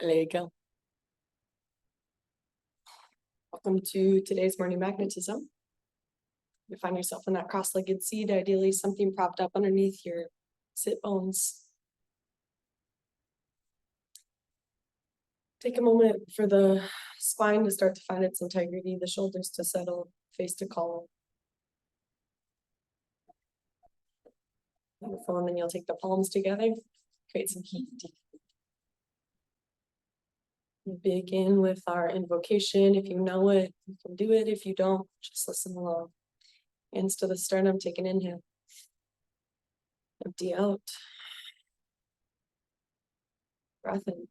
There you go. Welcome to today's morning magnetism. You find yourself in that cross-legged seat, ideally something propped up underneath your sit bones. Take a moment for the spine to start to find its integrity, the shoulders to settle, face to calm. Wonderful, and then you'll take the palms together, create some heat. Begin with our invocation. If you know it, you can do it. If you don't, just listen along. Hands to the sternum, take an inhale. Empty out. Breath in.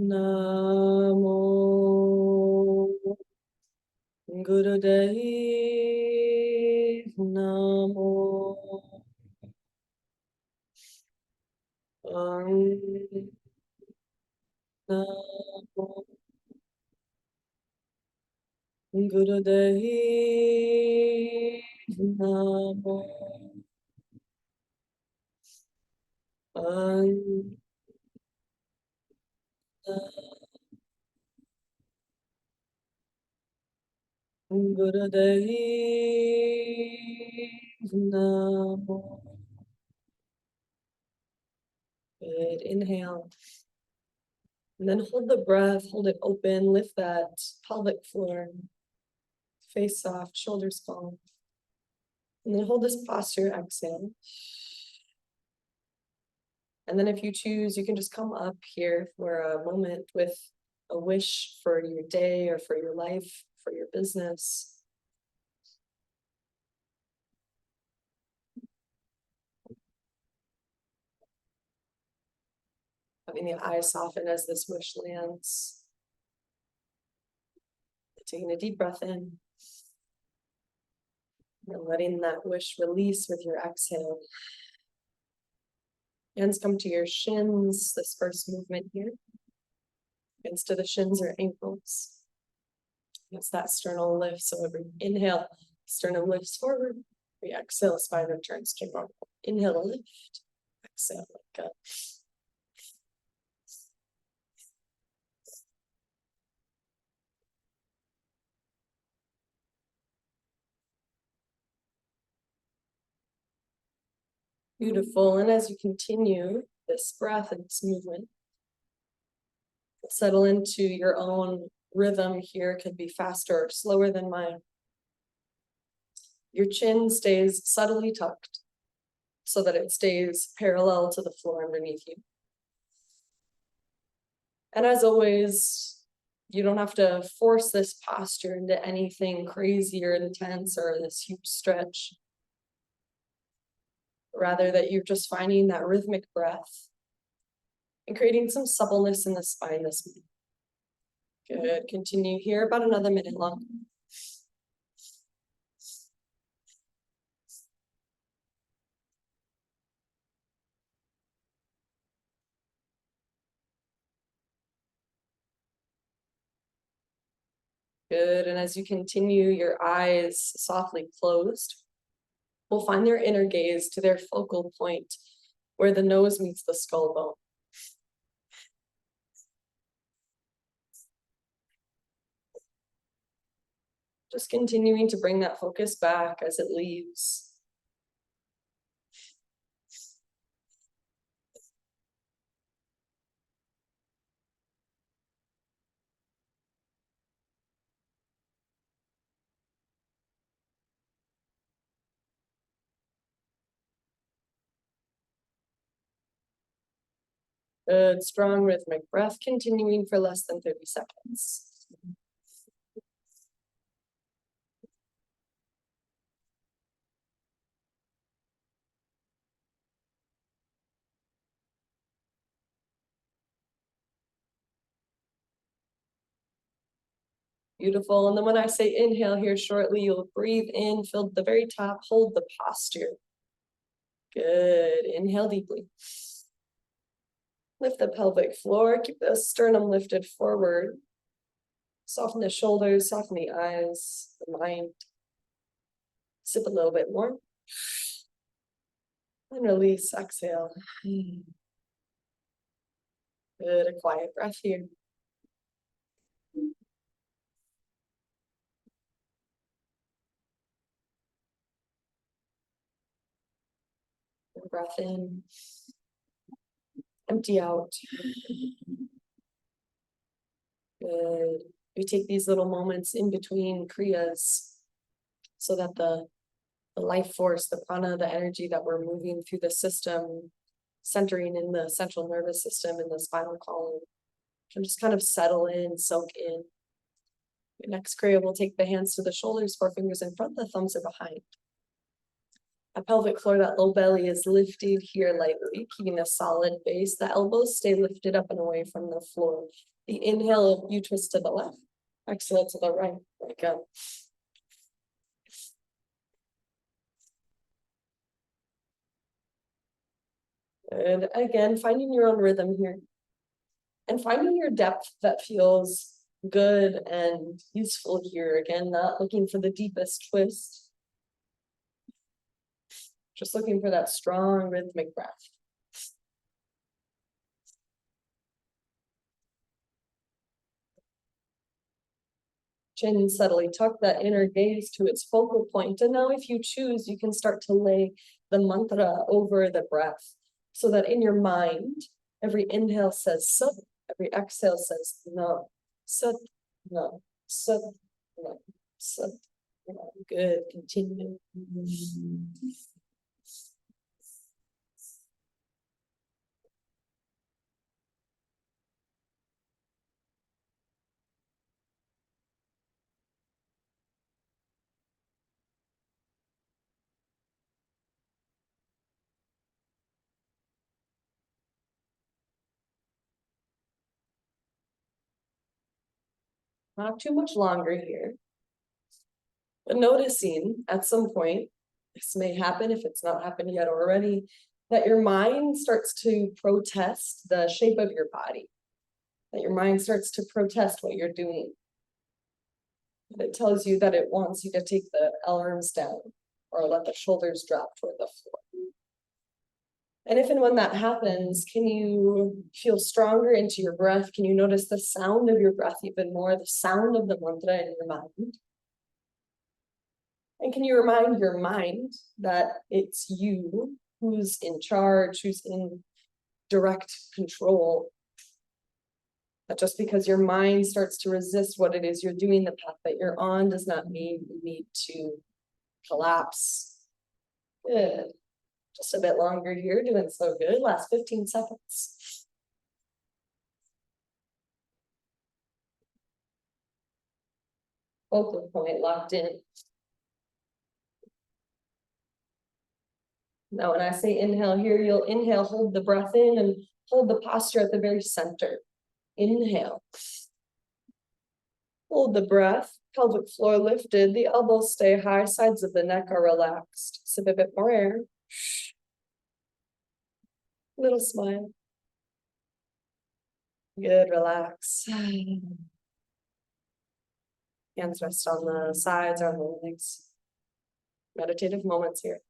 Namo Gurudev Namo Namo Gurudev Namo Gurudev Namo. Good. Inhale. And then hold the breath, hold it open, lift that pelvic floor. Face soft, shoulders fall. And then hold this posture, exhale. And then if you choose, you can just come up here for a moment with a wish for your day or for your life, for your business. Having the eyes soften as this wish lands. Taking a deep breath in. And letting that wish release with your exhale. Hands come to your shins, this first movement here. Hands to the shins or ankles. It's that sternal lift. So every inhale, sternum lifts forward. We exhale, spine returns to normal. Inhale, lift. Exhale, let go. Beautiful. And as you continue this breath and this movement, settle into your own rhythm here. It could be faster or slower than mine. Your chin stays subtly tucked so that it stays parallel to the floor underneath you. And as always, you don't have to force this posture into anything crazy or intense or this huge stretch. Rather that you're just finding that rhythmic breath and creating some suppleness in the spine this minute. Good. Continue here about another minute long. Good. And as you continue, your eyes softly closed will find their inner gaze to their focal point where the nose meets the skull bone. Just continuing to bring that focus back as it leaves. Good, strong rhythmic breath, continuing for less than 30 seconds. Beautiful. And then when I say inhale here shortly, you'll breathe in, fill the very top, hold the posture. Good. Inhale deeply. Lift the pelvic floor, keep the sternum lifted forward. Soften the shoulders, soften the eyes, the mind. Sip a little bit more. And release, exhale. Good, a quiet breath here. Breath in, empty out. Good. We take these little moments in between kriyas so that the life force, the prana, the energy that we're moving through the system, centering in the central nervous system and the spinal column, can just kind of settle in, soak in. Next kriya, we'll take the hands to the shoulders, forefingers in front, the thumbs are behind. A pelvic floor, that low belly is lifted here lightly, keeping a solid base. The elbows stay lifted up and away from the floor. The inhale, you twist to the left. Exhale to the right. There we go. Good. Again, finding your own rhythm here. And finding your depth that feels good and useful here. Again, not looking for the deepest twist. Just looking for that strong rhythmic breath. Chin subtly, tuck that inner gaze to its focal point. And now if you choose, you can start to lay the mantra over the breath so that in your mind, every inhale says sat, every exhale says no, sat, no, sat, no, sat, no. Good, continue. Not too much longer here. But noticing at some point, this may happen if it's not happened yet already, that your mind starts to protest the shape of your body, that your mind starts to protest what you're doing. And it tells you that it wants you to take the arms down or let the shoulders drop toward the floor. And if and when that happens, can you feel stronger into your breath? Can you notice the sound of your breath even more, the sound of the mantra in your mind? And can you remind your mind that it's you who's in charge, who's in direct control? That just because your mind starts to resist what it is you're doing, the path that you're on, does not mean you need to collapse. Good. Just a bit longer here, doing so good. Last 15 seconds. Focal point locked in. Now, when I say inhale here, you'll inhale, hold the breath in and hold the posture at the very center. Inhale. Hold the breath, pelvic floor lifted, the elbows stay high, sides of the neck are relaxed. Sip a bit more air. Little smile. Good, relax. Hands rest on the sides or the legs. Meditative moments here.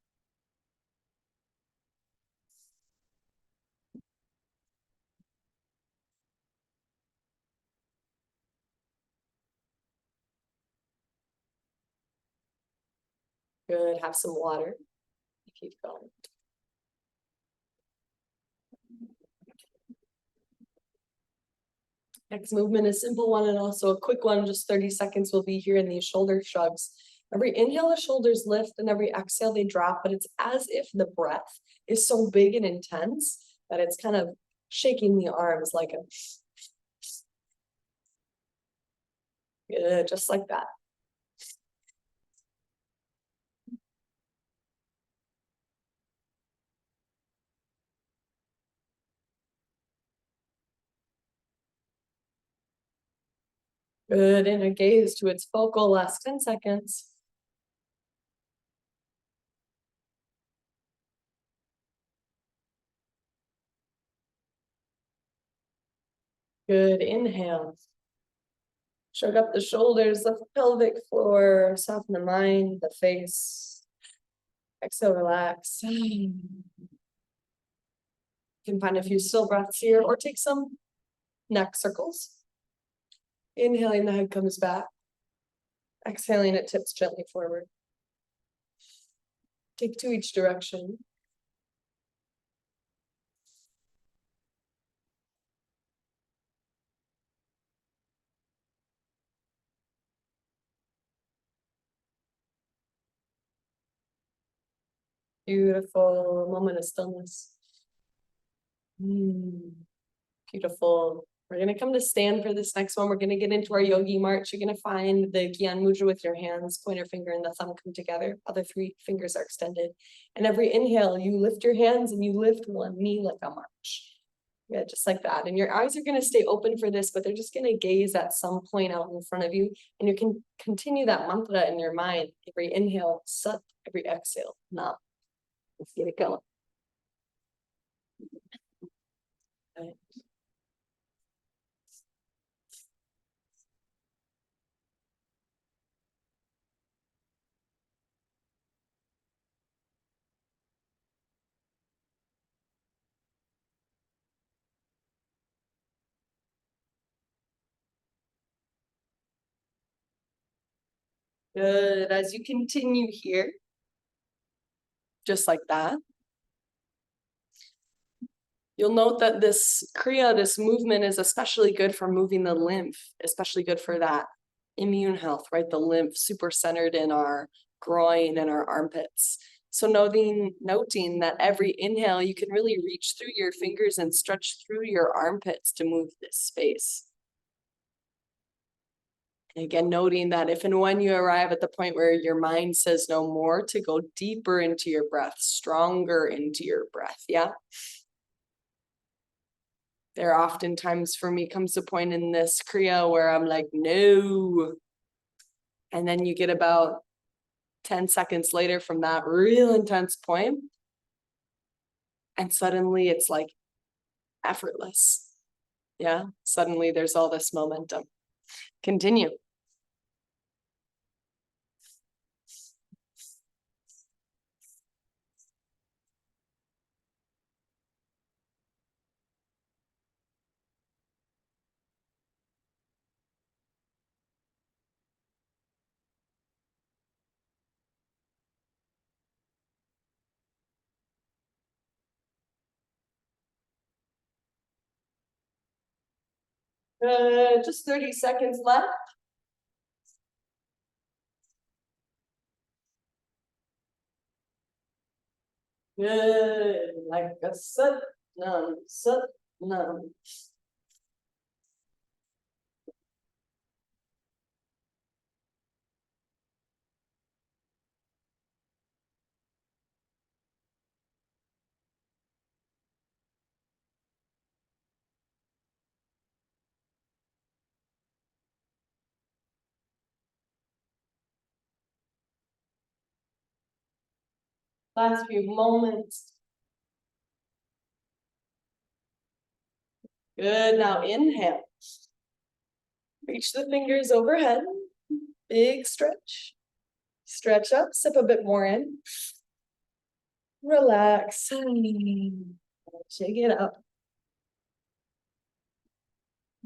Good, have some water. Keep going. Next movement is a simple one and also a quick one, just 30 seconds. We'll be here in these shoulder shrugs. Every inhale, the shoulders lift, and every exhale, they drop, but it's as if the breath is so big and intense that it's kind of shaking the arms like a... Good, just like that. Good, inner gaze to its focal, last 10 seconds. Good, inhale. Shrug up the shoulders, lift the pelvic floor, soften the mind, the face. Exhale, relax. You can find a few still breaths here or take some neck circles. Inhaling, the head comes back. Exhaling, it tips gently forward. Take two each direction. Beautiful moment of stillness. Beautiful. We're going to come to stand for this next one. We're going to get into our yogi march. You're going to find the Gyan Mudra with your hands, pointer finger and the thumb come together. Other three fingers are extended. And every inhale, you lift your hands and you lift one knee like a march. Yeah, just like that. And your eyes are going to stay open for this, but they're just going to gaze at some point out in front of you. And you can continue that mantra in your mind. Every inhale, sat, every exhale, nam. Let's get it going. Right. Good. As you continue here, just like that, you'll note that this kriya, this movement is especially good for moving the lymph, especially good for that immune health, right? The lymph super centered in our groin and our armpits. So noting that every inhale, you can really reach through your fingers and stretch through your armpits to move this space. And again, noting that if and when you arrive at the point where your mind says no more, to go deeper into your breath, stronger into your breath, yeah? There oftentimes for me comes a point in this kriya where I'm like, no. And then you get about 10 seconds later from that real intense point. And suddenly it's like effortless. Yeah, suddenly there's all this momentum. Continue. Just 30 seconds left. Good, like a sat nam, sat nam. Last few moments. Good, now inhale. Reach the fingers overhead. Big stretch. Stretch up, sip a bit more in. Relax. Shake it up.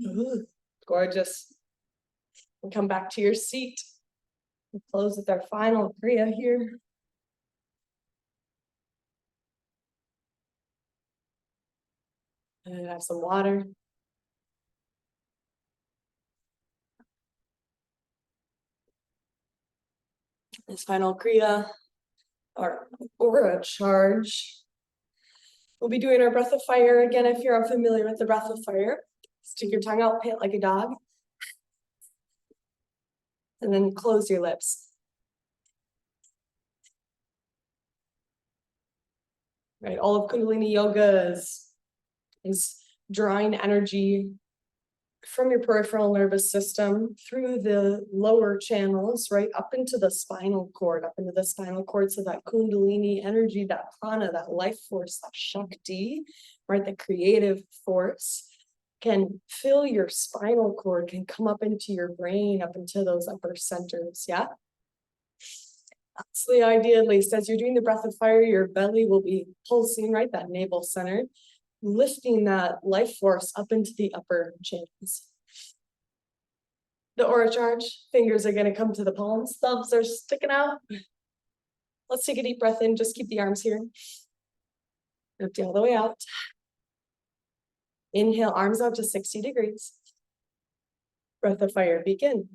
Ooh, gorgeous. And come back to your seat. We'll close with our final kriya here. And have some water. This final kriya, or aura charge. We'll be doing our breath of fire again. If you're unfamiliar with the breath of fire, stick your tongue out, pant like a dog. And then close your lips. Right, all of Kundalini yoga is drawing energy from your peripheral nervous system through the lower channels, right, up into the spinal cord, so that Kundalini energy, that prana, that life force, that Shakti, right, the creative force can fill your spinal cord, can come up into your brain, up into those upper centers, yeah? That's the idea, at least. As you're doing the breath of fire, your belly will be pulsing, right, that navel center. lifting that life force up into the upper chins. The aura charge, fingers are going to come to the palms, thumbs are sticking out. Let's take a deep breath in, just keep the arms here. Empty all the way out. Inhale, arms out to 60 degrees. Breath of fire, begin.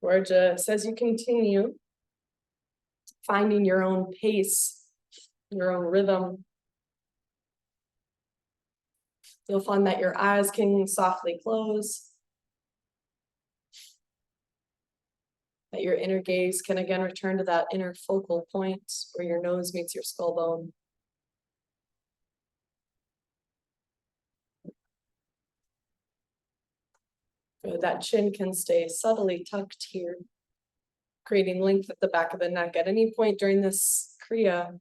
Gorgeous. As you continue finding your own pace, your own rhythm, you'll find that your eyes can softly close, that your inner gaze can again return to that inner focal point where your nose meets your skull bone. Good. That chin can stay subtly tucked here, creating length at the back of the neck. At any point during this Kriya,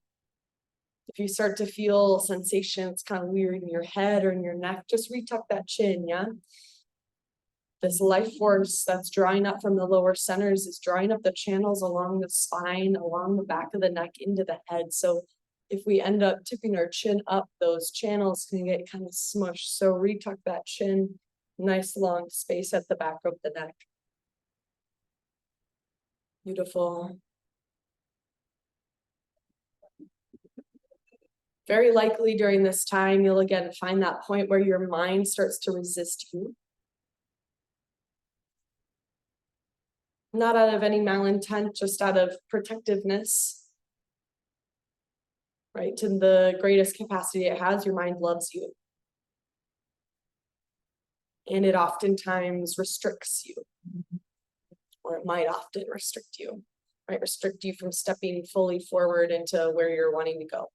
if you start to feel sensations kind of weird in your head or in your neck, just retuck that chin, yeah? This life force that's drawing up from the lower centers is drawing up the channels along the spine, along the back of the neck, into the head. So if we end up tipping our chin up, those channels can get kind of smushed. So retuck that chin, nice long space at the back of the neck. Beautiful. Very likely during this time, you'll again find that point where your mind starts to resist you. Not out of any malintent, just out of protectiveness. Right? To the greatest capacity it has, your mind loves you. And it oftentimes restricts you. Or it might often restrict you. Right? Restrict you from stepping fully forward into where you're wanting to go.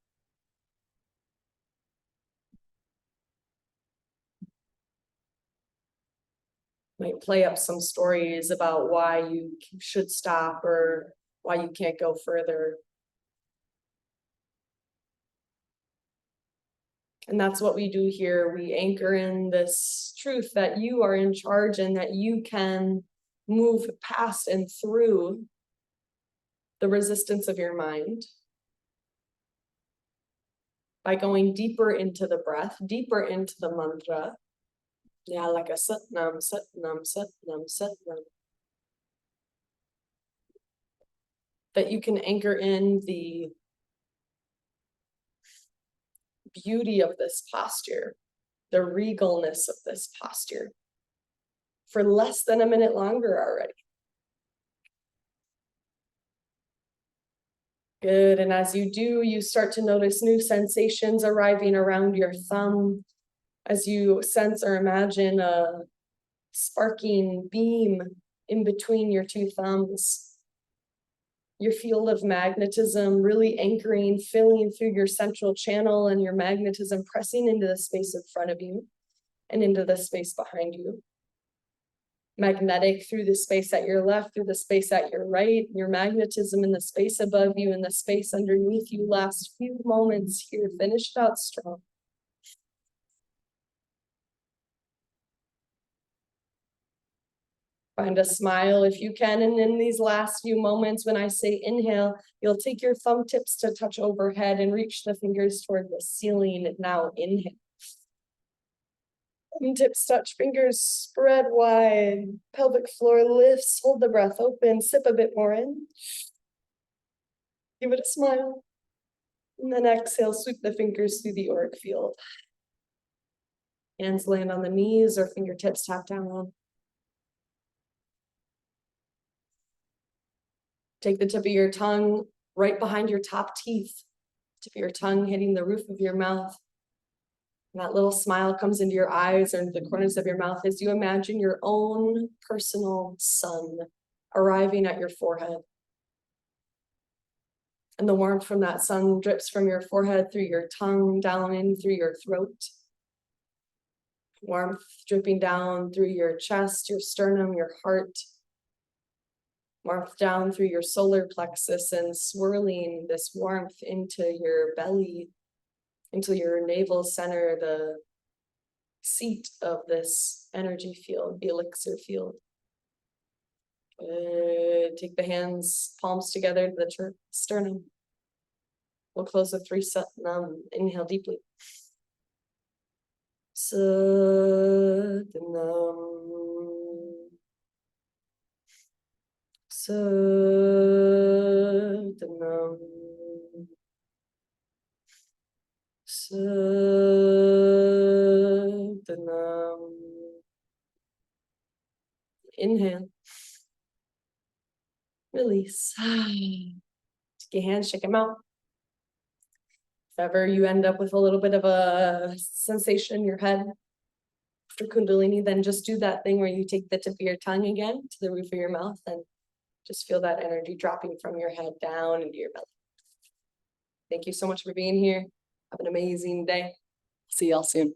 Might play up some stories about why you should stop or why you can't go further. And that's what we do here. We anchor in this truth that you are in charge and that you can move past and through the resistance of your mind by going deeper into the breath, deeper into the mantra. Yeah, like a Satnam, Satnam, Satnam, Satnam. That you can anchor in the beauty of this posture, the regalness of this posture, for less than a minute longer already. Good, and as you do, you start to notice new sensations arriving around your thumb, as you sense or imagine a sparking beam in between your two thumbs. Your field of magnetism really anchoring, filling through your central channel, and your magnetism pressing into the space in front of you and into the space behind you. Magnetic through the space at your left, through the space at your right, your magnetism in the space above you and the space underneath you. Last few moments here, finish it out strong. Find a smile if you can, and in these last few moments, when I say inhale, you'll take your thumb tips to touch overhead and reach the fingers toward the ceiling. Now inhale. Thumb tips touch, fingers spread wide, pelvic floor lifts, hold the breath open, sip a bit more in. Give it a smile. And then exhale, sweep the fingers through the auric field. Hands land on the knees or fingertips tap down. Take the tip of your tongue right behind your top teeth. Tip of your tongue hitting the roof of your mouth. And that little smile comes into your eyes or into the corners of your mouth as you imagine your own personal sun arriving at your forehead. And the warmth from that sun drips from your forehead through your tongue, down in through your throat. Warmth dripping down through your chest, your sternum, your heart. Warmth down through your solar plexus and swirling this warmth into your belly, into your navel center, the seat of this energy field, the elixir field. Take the hands, palms together to the sternum. We'll close with 3 Satnam. Inhale deeply. Satnam. Satnam. Satnam. Inhale. Release. Take your hands, shake them out. If ever you end up with a little bit of a sensation in your head after Kundalini, then just do that thing where you take the tip of your tongue again to the roof of your mouth and just feel that energy dropping from your head down into your belly. Thank you so much for being here. Have an amazing day. See y'all soon.